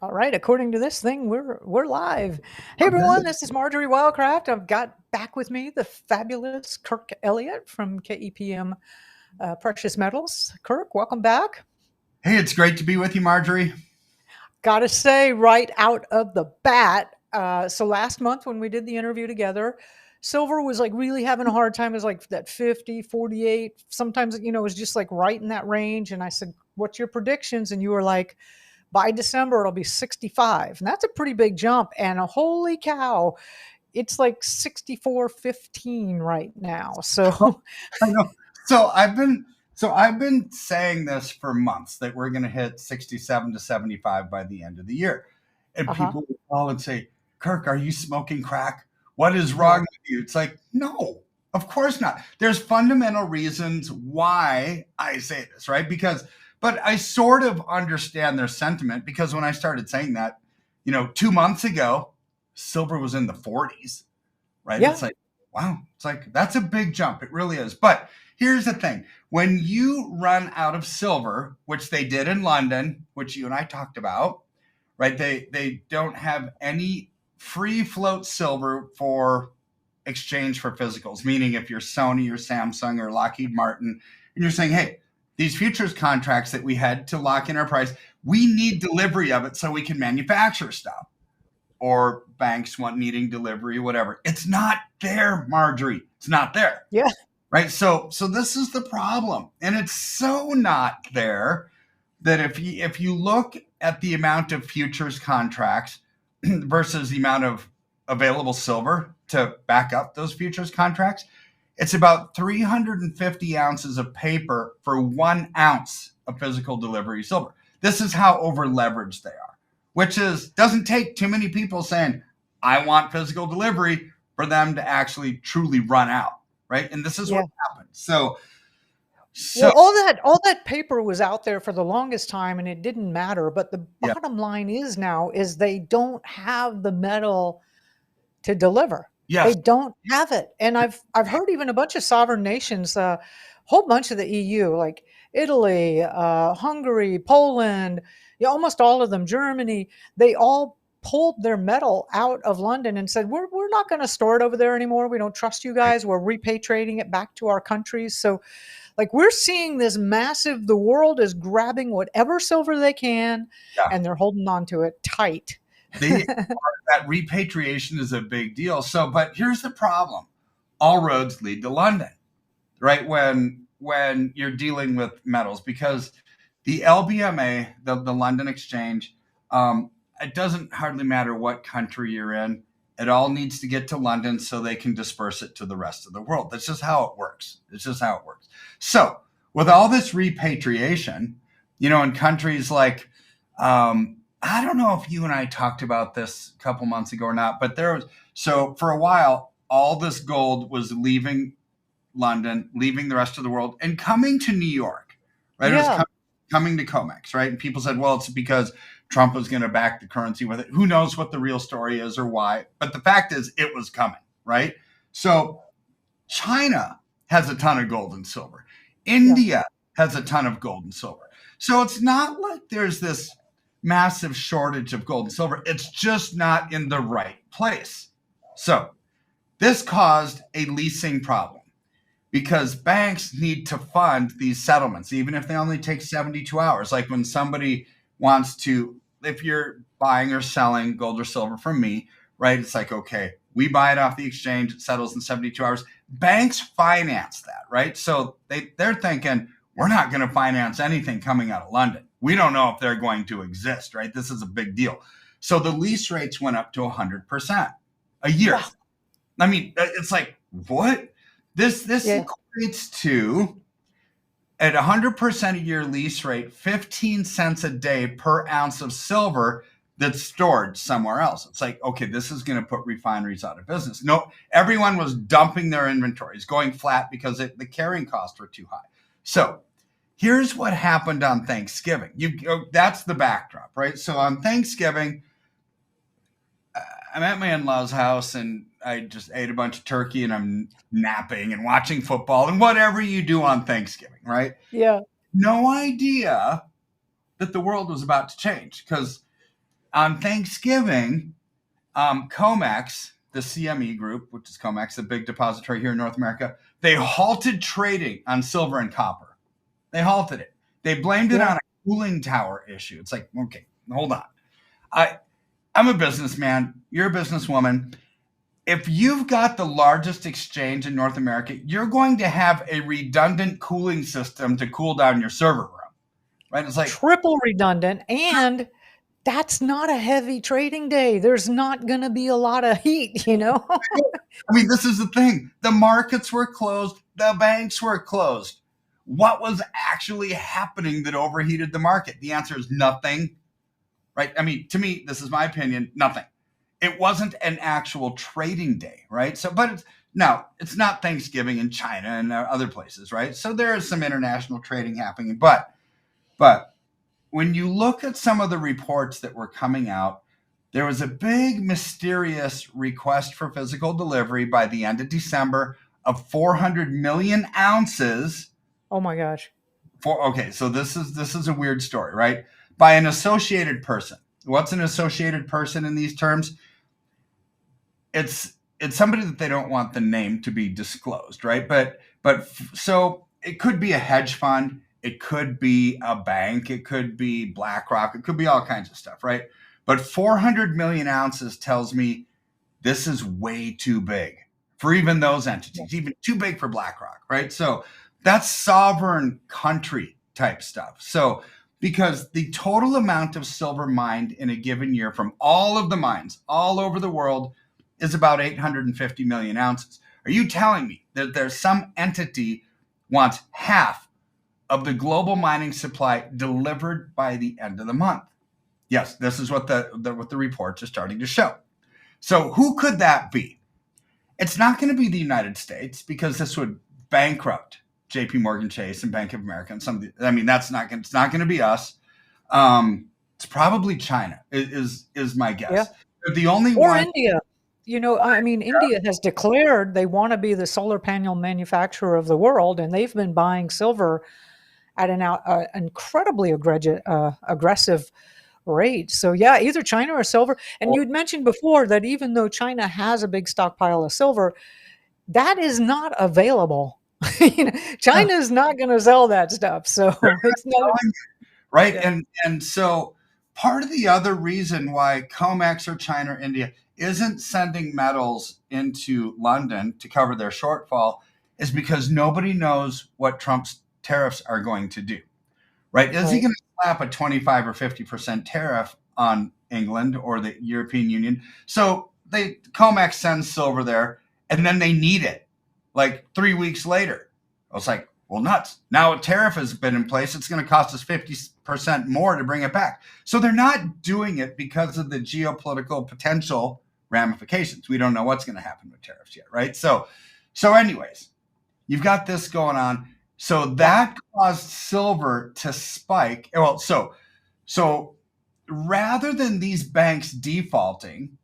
All right, according to this thing, we're live. Hey We're everyone, good. this is Marjorie Wildcraft. I've got back with me the fabulous Kirk Elliot from KEPM Precious Metals. Kirk, welcome back. Hey, it's great to be with you, Marjorie. Got to say right out of the bat, so last month when we did the interview together, silver was like really having a hard time. It was like that 50, 48. Sometimes, it was just like right in that range. And I said, what's your predictions? And you were like, by December, it'll be 65. And that's a pretty big jump. And holy cow, it's like 64.15 right now. So, I know. So I've been saying this for months that we're going to hit 67 to 75 by the end of the year. And uh huh. people will call and say, "Kirk, are you smoking crack? What is wrong No. with you?" It's like, "No. Of course not." There's fundamental reasons why I say this, right? But I sort of understand their sentiment because when I started saying that, 2 months ago, silver was in the 40s, right? Yeah. It's like, wow, it's like that's a big jump. It really is. But here's the thing: when you run out of silver, which they did in London, which you and I talked about, right? They don't have any free float silver for exchange for physicals, meaning if you're Sony or Samsung or Lockheed Martin, and you're saying, hey, these futures contracts that we had to lock in our price, we need delivery of it so we can manufacture stuff, or banks want needing delivery, whatever. It's not there, Marjorie. It's not there. Yeah. Right. So this is the problem. And it's so not there that if you look at the amount of futures contracts versus the amount of available silver to back up those futures contracts, it's about 350 ounces of paper for 1 ounce of physical delivery silver. This is how over leveraged they are, which is doesn't take too many people saying, I want physical delivery for them to actually truly run out. Right. And this is what Yeah. happens. So, Well, so all that paper was out there for the longest time and it didn't matter. But the yeah. bottom line is now is they don't have the metal to deliver. They Yes. don't have it. And I've heard even a bunch of sovereign nations, a whole bunch of the EU, like Italy, Hungary, Poland, yeah, almost all of them, Germany, they all pulled their metal out of London and said, we're not going to store it over there anymore. We don't trust you guys. We're repatriating it back to our countries. So like we're seeing this massive, the world is grabbing whatever silver they can Yeah. and they're holding on to it tight. They that repatriation is a big deal. So, but here's the problem: all roads lead to London, right? When you're dealing with metals, because the LBMA, the London Exchange, it doesn't hardly matter what country you're in. It all needs to get to London so they can disperse it to the rest of the world. That's just how it works. It's just how it works. So, with all this repatriation, in countries like, I don't know if you and I talked about this a couple months ago or not, but so for a while, all this gold was leaving London, leaving the rest of the world, and coming to New York, right? It was Yeah. coming to COMEX, right? And people said, well, it's because Trump was going to back the currency with it. Who knows what the real story is or why? But the fact is, it was coming, right? So China has a ton of gold and silver. Yeah. India has a ton of gold and silver. So it's not like there's this massive shortage of gold and silver. It's just not in the right place. So this caused a leasing problem because banks need to fund these settlements, even if they only take 72 hours. Like when somebody wants to, if you're buying or selling gold or silver from me, right? It's like, okay, we buy it off the exchange, it settles in 72 hours. Banks finance that, right? So they're thinking, we're not going to finance anything coming out of London. We don't know if they're going to exist, right? This is a big deal. So the lease rates went up to 100% a year. Wow. I mean, it's like, what? This Yeah. equates to, at 100% a year lease rate, 15 cents a day per ounce of silver that's stored somewhere else. It's like, okay, this is going to put refineries out of business. No, everyone was dumping their inventories, going flat because the carrying costs were too high. So here's what happened on Thanksgiving. That's the backdrop, right? So on Thanksgiving, I'm at my in-laws' house and I just ate a bunch of turkey and I'm napping and watching football and whatever you do on Thanksgiving, right? Yeah. No idea that the world was about to change because On Thanksgiving, COMEX, the CME group, which is COMEX, the big depository here in North America, they halted trading on silver and copper. They halted it. They blamed it Yeah. on a cooling tower issue. It's like, okay, hold on. I, I'm a businessman. You're a businesswoman. If you've got the largest exchange in North America, you're going to have a redundant cooling system to cool down your server room, right? It's like, Triple redundant, and that's not a heavy trading day. There's not going to be a lot of heat, you know? I mean, this is the thing. The markets were closed. The banks were closed. What was actually happening that overheated the market? The answer is nothing, right? I mean, to me, this is my opinion, nothing. It wasn't an actual trading day, right? So, but it's not Thanksgiving in China and other places, right? So there is some international trading happening, but when you look at some of the reports that were coming out, there was a big mysterious request for physical delivery by the end of December of 400 million ounces Oh my gosh. for okay, so this is a weird story, right? By an associated person. What's an associated person in these terms? It's somebody that they don't want the name to be disclosed, right? But so it could be a hedge fund, it could be a bank, it could be BlackRock, it could be all kinds of stuff, right? But 400 million ounces tells me this is way too big for even those entities, even too big for BlackRock, right? So that's sovereign country type stuff. So because the total amount of silver mined in a given year from all of the mines all over the world is about 850 million ounces. Are you telling me that there's some entity wants half of the global mining supply delivered by the end of the month? Yes, this is what the reports are starting to show. So who could that be? It's not going to be the United States because this would bankrupt J.P. Morgan Chase and Bank of America and some of the. I mean, it's not going to be us. It's probably China is my Yeah. guess. They're the only Or one. India. You know, I mean, India has declared they want to be the solar panel manufacturer of the world, and they've been buying silver at an incredibly aggressive rate. So, yeah, either China or silver. And you'd mentioned before that even though China has a big stockpile of silver, that is not available. You know, China is not going to sell that stuff. So it's not. Right? Yeah. And so part of the other reason why COMEX or China or India isn't sending metals into London to cover their shortfall is because nobody knows what Trump's tariffs are going to do. Right? Is he Right. going to slap a 25 or 50% tariff on England or the European Union? So COMEX sends silver there and then they need it like 3 weeks later. I was like, well, nuts. Now a tariff has been in place. It's going to cost us 50% more to bring it back. So they're not doing it because of the geopolitical potential ramifications. We don't know what's going to happen with tariffs yet, right? So anyways, you've got this going on. So Yeah. that caused silver to spike. Well, so rather than these banks defaulting,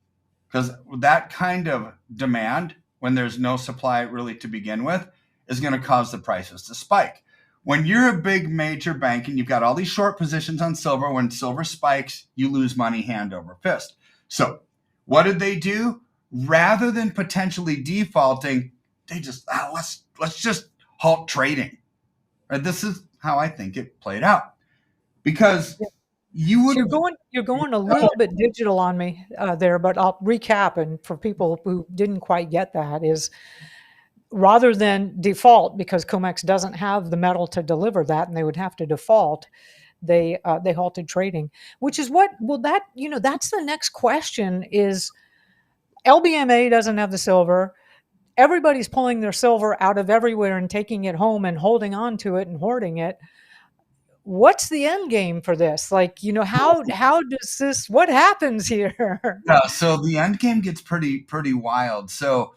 because that kind of demand when there's no supply really to begin with is going to cause the prices to spike. When you're a big major bank and you've got all these short positions on silver, when silver spikes, you lose money hand over fist. So what did they do? Rather than potentially defaulting, they just let's just halt trading. Right? This is how I think it played out because you would So have. you're going a little bit digital on me there, but I'll recap. And for people who didn't quite get that, is rather than default because Comex doesn't have the metal to deliver that, and they would have to default. They halted trading, which is what. Well, that that's the next question: is LBMA doesn't have the silver. Everybody's pulling their silver out of everywhere and taking it home and holding on to it and hoarding it. What's the end game for this? Like, how does this what happens here? Yeah, so the end game gets pretty wild. So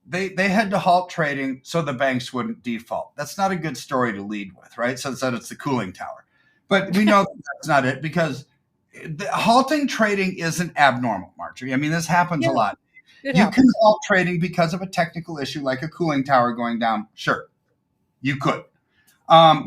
they had to halt trading so the banks wouldn't default. That's not a good story to lead with, right? So that it's the cooling tower. But we know that's not it because halting trading isn't abnormal, Marjorie. I mean, this happens a Yeah, lot. it You can happens. halt trading because of a technical issue like a cooling tower going down. Sure, you could.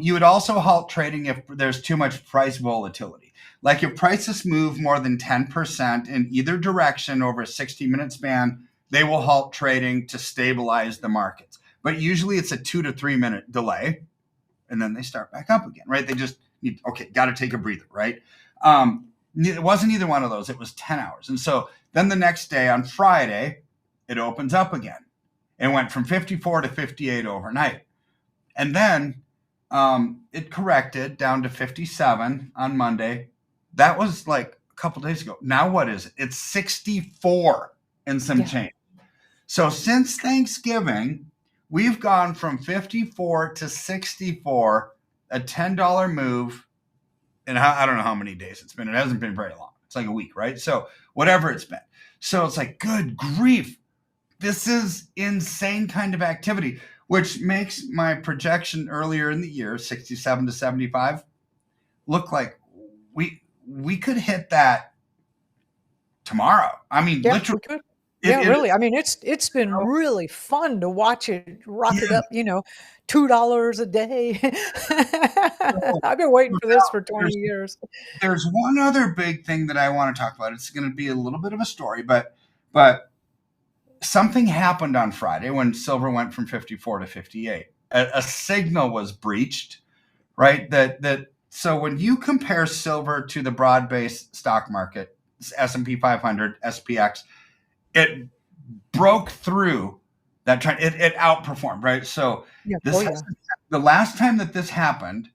You would also halt trading if there's too much price volatility. Like if prices move more than 10% in either direction over a 60-minute span, they will halt trading to stabilize the markets. But usually it's a 2 to 3 minute delay, and then they start back up again, right? They just need, okay, got to take a breather, right? It wasn't either one of those. It was 10 hours. And so then the next day on Friday, it opens up again. It went from 54 to 58 overnight. And then it corrected down to 57 on Monday. That was like a couple days ago. Now what is it? It's 64 and some change. So since Thanksgiving, we've gone from 54 to 64, a $10 move. And I don't know how many days it's been. It hasn't been very long. It's like a week, right? So whatever it's been. So it's like, good grief. This is insane kind of activity, which makes my projection earlier in the year, 67 to 75, look like we could hit that tomorrow. I mean, literally. We could. Really. I mean, it's been really fun to watch it rocket up, $2 a day. I've been waiting for this for 20 years. There's one other big thing that I want to talk about. It's going to be a little bit of a story, but something happened on Friday when silver went from 54 to 58. A signal was breached, right? So when you compare silver to the broad-based stock market, S&P 500, SPX, it broke through that trend. It outperformed, right? So the last time that this happened,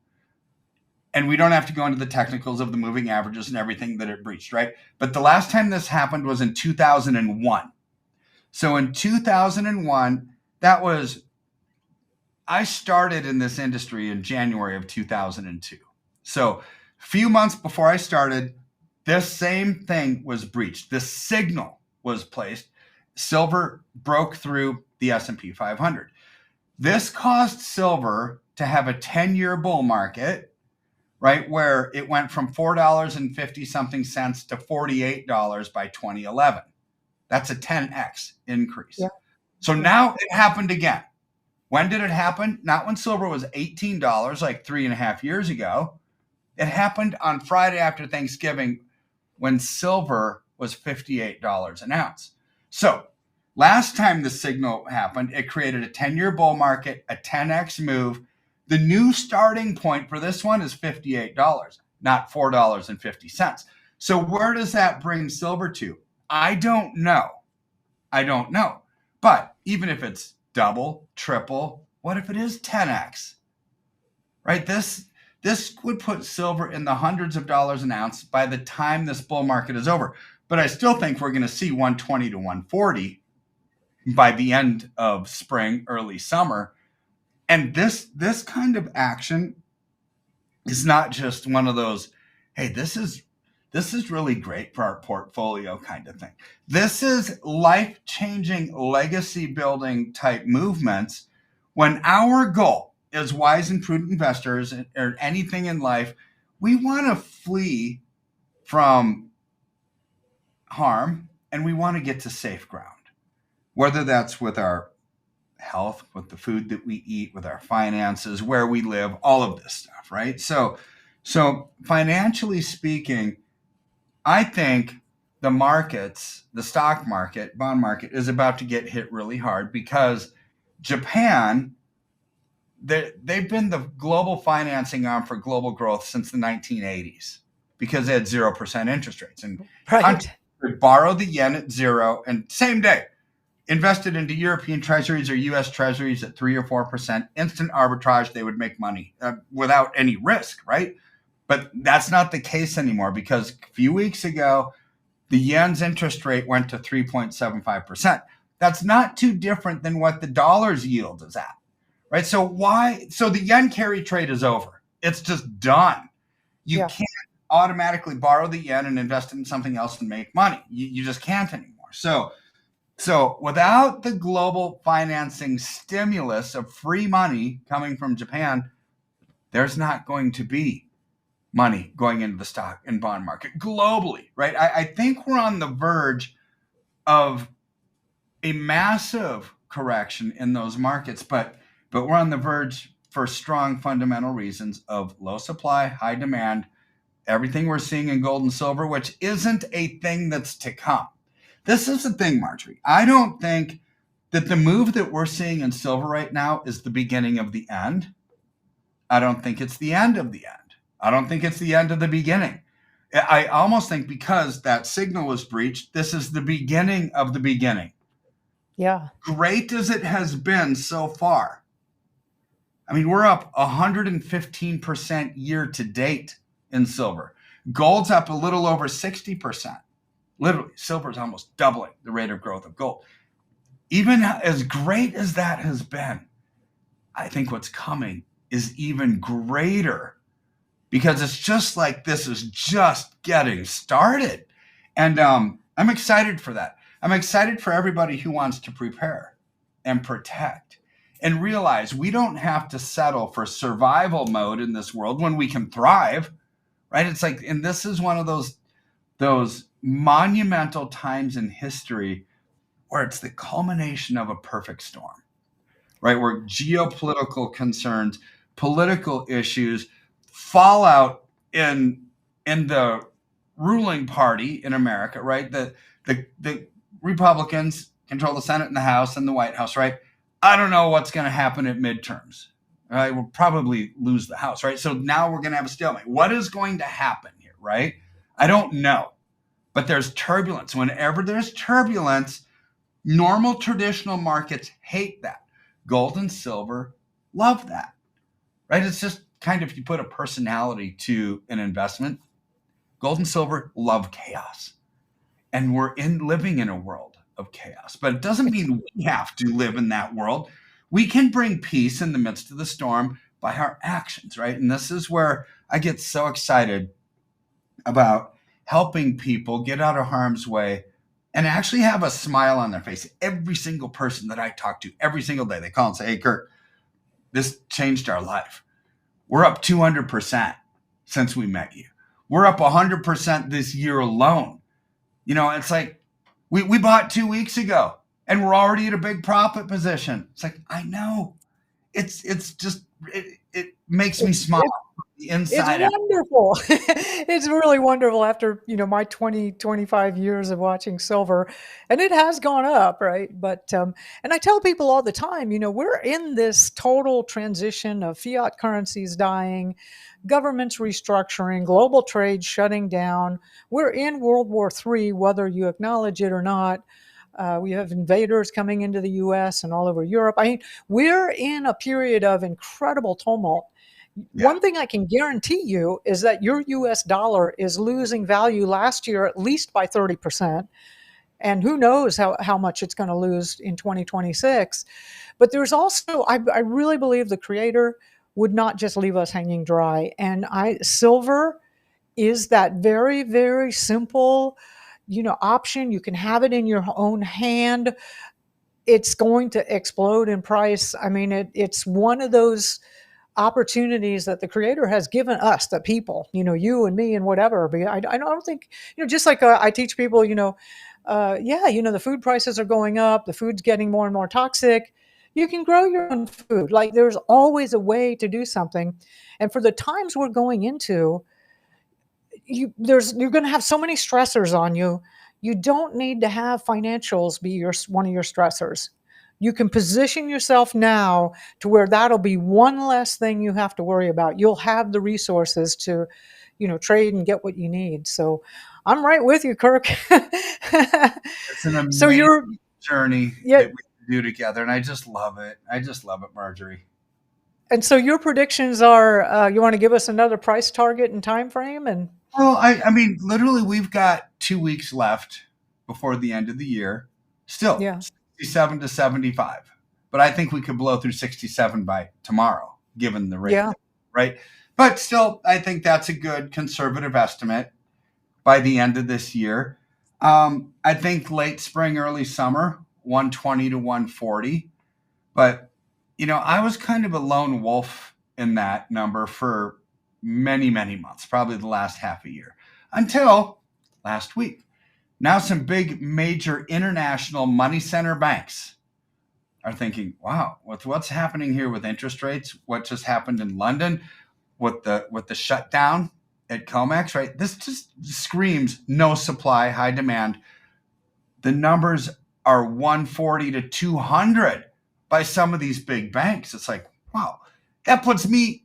and we don't have to go into the technicals of the moving averages and everything that it breached, right? But the last time this happened was in 2001. So in 2001, I started in this industry in January of 2002. So a few months before I started, this same thing was breached. This signal was placed. Silver broke through the S&P 500. This caused silver to have a 10-year bull market, right, where it went from $4.50 something cents to $48 by 2011. That's a 10x increase. Yeah. So now it happened again. When did it happen? Not when silver was $18 like 3.5 years ago. It happened on Friday after Thanksgiving when silver was $58 an ounce. So last time the signal happened, it created a 10-year bull market, a 10x move. The new starting point for this one is $58, not $4.50. So where does that bring silver to? I don't know. But even if it's double, triple, what if it is 10x? Right? This would put silver in the hundreds of dollars an ounce by the time this bull market is over. But I still think we're going to see 120 to 140 by the end of spring, early summer. And this kind of action is not just one of those, hey, this is really great for our portfolio kind of thing. This is life-changing, legacy-building type movements when our goal as wise and prudent investors or anything in life, we want to flee from harm and we want to get to safe ground, whether that's with our health, with the food that we eat, with our finances, where we live, all of this stuff, right? So financially speaking, I think the markets, the stock market, bond market is about to get hit really hard because Japan, they've been the global financing arm for global growth since the 1980s because they had 0% interest rates. And countries would borrow the yen at zero and same day invested into European treasuries or U.S. treasuries at 3 or 4%, instant arbitrage, they would make money without any risk, right? But that's not the case anymore because a few weeks ago, the yen's interest rate went to 3.75%. That's not too different than what the dollar's yield is at, right? So the yen carry trade is over. It's just done. You can't automatically borrow the yen and invest it in something else and make money. You just can't anymore. So without the global financing stimulus of free money coming from Japan, there's not going to be money going into the stock and bond market globally, right? I think we're on the verge of a massive correction in those markets, but we're on the verge for strong fundamental reasons of low supply, high demand, everything we're seeing in gold and silver, which isn't a thing that's to come. This is the thing, Marjorie. I don't think that the move that we're seeing in silver right now is the beginning of the end. I don't think it's the end of the end. I don't think it's the end of the beginning. I almost think because that signal was breached, this is the beginning of the beginning. Yeah. Great as it has been so far. I mean, we're up 115% year to date in silver. Gold's up a little over 60%. Literally, silver is almost doubling the rate of growth of gold. Even as great as that has been, I think what's coming is even greater, because it's just like this is just getting started. And I'm excited for that. I'm excited for everybody who wants to prepare and protect and realize we don't have to settle for survival mode in this world when we can thrive, right? It's like, and this is one of those monumental times in history where it's the culmination of a perfect storm, right? Where geopolitical concerns, political issues, fallout in the ruling party in America, right? The Republicans control the Senate and the House and the White House, right? I don't know what's going to happen at midterms. Right? We'll probably lose the House, right? So now we're going to have a stalemate. What is going to happen here, right? I don't know. But there's turbulence. Whenever there's turbulence, normal traditional markets hate that. Gold and silver love that, right? It's just kind of, if you put a personality to an investment, gold and silver love chaos. And we're living in a world of chaos. But it doesn't mean we have to live in that world. We can bring peace in the midst of the storm by our actions, right? And this is where I get so excited about helping people get out of harm's way and actually have a smile on their face. Every single person that I talk to every single day, they call and say, hey, Kirk, this changed our life. We're up 200% since we met you. We're up 100% this year alone. You know, it's like we bought 2 weeks ago and we're already at a big profit position. It's like, I know. It's just, it makes me smile from the It's inside out. wonderful. It's really wonderful after, my 20, 25 years of watching silver, and it has gone up, right? But, and I tell people all the time, we're in this total transition of fiat currencies dying, governments restructuring, global trade shutting down. We're in World War III, whether you acknowledge it or not. We have invaders coming into the US and all over Europe. I mean, we're in a period of incredible tumult. Yeah. One thing I can guarantee you is that your US dollar is losing value last year at least by 30%. And who knows how much it's going to lose in 2026. But there's also, I really believe the creator would not just leave us hanging dry. And silver is that very, very simple, option. You can have it in your own hand. It's going to explode in price. I mean, it's one of those opportunities that the creator has given us, the people, you and me and whatever. But I don't think, just like I teach people, the food prices are going up, the food's getting more and more toxic. You can grow your own food. Like, there's always a way to do something. And for the times we're going into, you're going to have so many stressors on you. You don't need to have financials be one of your stressors. You can position yourself now to where that'll be one less thing you have to worry about. You'll have the resources to, trade and get what you need. So I'm right with you, Kirk. It's an So amazing journey yeah, that we do together. And I just love it. I just love it, Marjorie. and so your predictions are, you want to give us another price target and time frame? And Well, I mean, literally, we've got 2 weeks left before the end of the year. Still, yeah, 67 to 75. But I think we could blow through 67 by tomorrow, given the rate, yeah, right? But still, I think that's a good conservative estimate by the end of this year. I think late spring, early summer, 120 to 140. But, I was kind of a lone wolf in that number for many, many months, probably the last half a year, until last week. Now some big major international money center banks are thinking, wow, with what's happening here with interest rates, what just happened in London with the shutdown at COMEX, right? This just screams no supply, high demand. The numbers are 140 to 200 by some of these big banks. It's like, wow, that puts me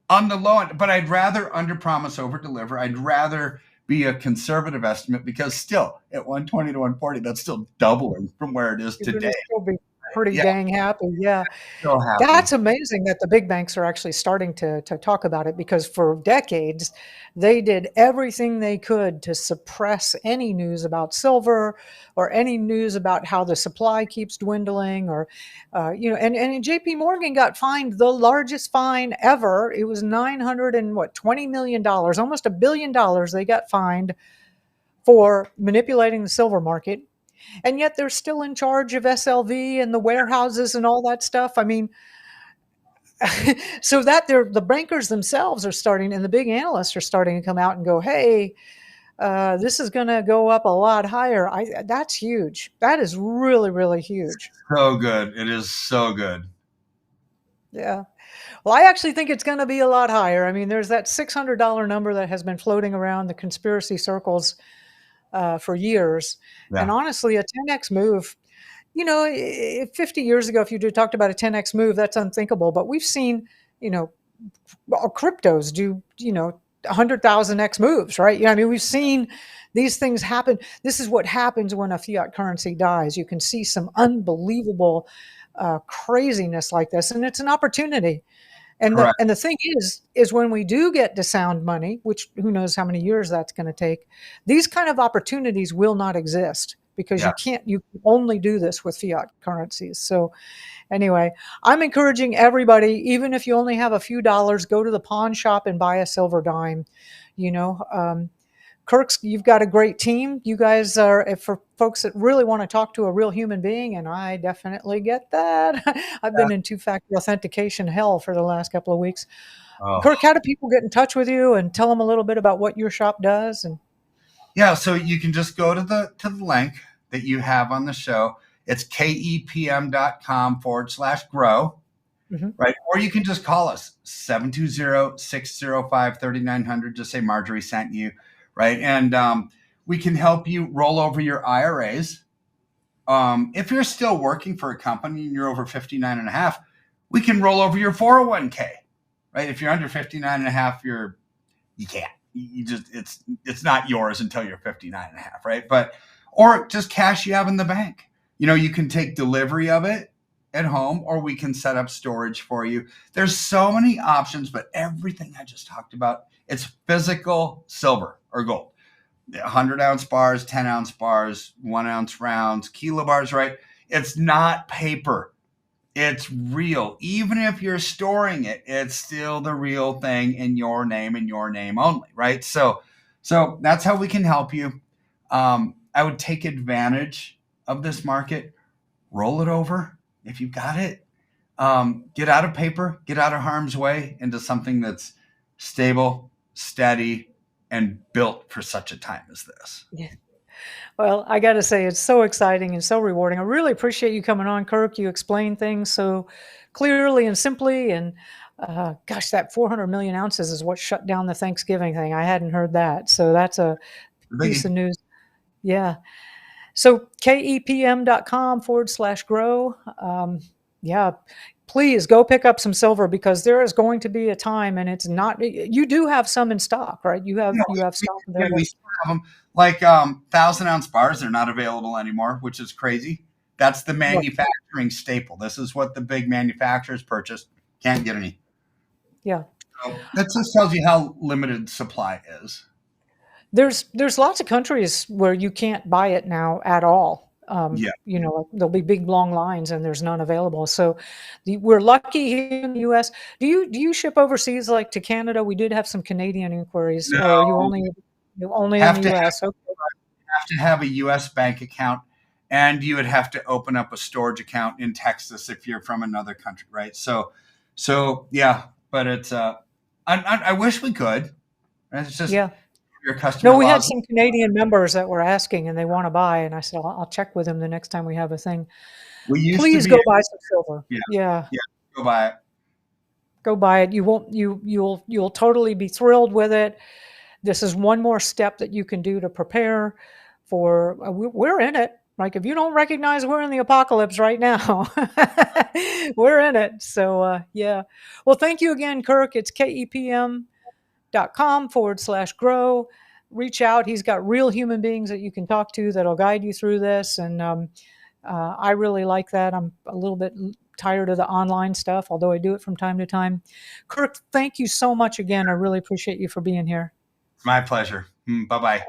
on the low end, but I'd rather under promise, over deliver. I'd rather be a conservative estimate because still at 120 to 140, that's still doubling from where it is You're gonna today. still be pretty Yeah, dang happy, yeah. so happy. That's amazing that the big banks are actually starting to talk about it because for decades, they did everything they could to suppress any news about silver or any news about how the supply keeps dwindling or, and JP Morgan got fined the largest fine ever. It was 900 and what, $20 million, almost $1 billion they got fined for manipulating the silver market. And yet they're still in charge of SLV and the warehouses and all that stuff. I mean, so that the bankers themselves are starting, and the big analysts are starting to come out and go, "Hey, this is going to go up a lot higher." That's huge. That is really, really huge. So good. It is so good. Yeah. Well, I actually think it's going to be a lot higher. I mean, there's that $600 number that has been floating around the conspiracy circles for years, and Yeah. honestly, a 10x move. 50 years ago, if you talked about a 10x move, that's unthinkable. But we've seen, you know, cryptos do 100,000x moves, right? Yeah, I mean, we've seen these things happen. This is what happens when a fiat currency dies. You can see some unbelievable craziness like this, and it's an opportunity. And the Correct. and the thing is when we do get to sound money, which who knows how many years that's going to take, these kind of opportunities will not exist because Yeah. you can only do this with fiat currencies. So anyway, I'm encouraging everybody, even if you only have a few dollars, go to the pawn shop and buy a silver dime. You know, Kirk's, you've got a great team. You guys are, if for folks that really want to talk to a real human being, and I definitely get that. I've Yeah. been in two-factor authentication hell for the last couple of weeks. Oh. Kirk, how do people get in touch with you and tell them a little bit about what your shop does? And Yeah. So you can just go to the link that you have on the show. It's kepm.com/grow. mhm. Right. Or you can just call us 720-605-3900. Just say Marjorie sent you. Right. And we can help you roll over your IRAs. If you're still working for a company and you're over 59 and a half, we can roll over your 401k. Right. If you're under 59 and a half, you can't. You just it's not yours until you're 59 and a half. Right. But or just cash you have in the bank. You can take delivery of it at home, or we can set up storage for you. There's so many options, but everything I just talked about, it's physical silver or gold. 100-ounce bars, 10-ounce bars, 1-ounce rounds, kilo bars, right? It's not paper. It's real. Even if you're storing it, it's still the real thing in your name and your name only, right? So that's how we can help you. I would take advantage of this market, roll it over if you've got it. Get out of paper, get out of harm's way into something that's stable, steady, and built for such a time as this. Yeah. Well, I got to say, it's so exciting and so rewarding. I really appreciate you coming on, Kirk. You explain things so clearly and simply. And gosh, that 400 million ounces is what shut down the Thanksgiving thing. I hadn't heard that. So that's a piece Biggie. of news. Yeah. So kepm.com/grow. Yeah, please go pick up some silver because there is going to be a time, and it's not. You do have some in stock, right? Yeah, You have stock yeah, we available. still have them. Like 1,000-ounce bars are not available anymore, which is crazy. That's the Right. manufacturing staple. This is what the big manufacturers purchase. Can't get any. Yeah. So that just tells you how limited supply is. There's lots of countries where you can't buy it now at all. Yeah. There'll be big long lines and there's none available. So we're lucky here in the US. Do you ship overseas like to Canada? We did have some Canadian inquiries, or are No, you only in have the to US? Okay. have a U.S. bank account, and you would have to open up a storage account in Texas if you're from another country, right? So yeah, but it's I wish we could. It's just Yeah. your No, customer we had laws. some Canadian members that were asking and they want to buy, and I said, I'll check with them the next time we have a thing. We used to Please be, go buy some silver. yeah, Yeah. yeah, go buy it. Go buy it. You won't you'll totally be thrilled with it. this is one more step that you can do to prepare for. We're in it. Like if you don't recognize we're in the apocalypse right now, we're in it. So yeah. Well, thank you again, Kirk. It's kepm.com/grow. Reach out. He's got real human beings that you can talk to that'll guide you through this. And I really like that. I'm a little bit tired of the online stuff, although I do it from time to time. Kirk, thank you so much again. I really appreciate you for being here. My pleasure. Bye bye.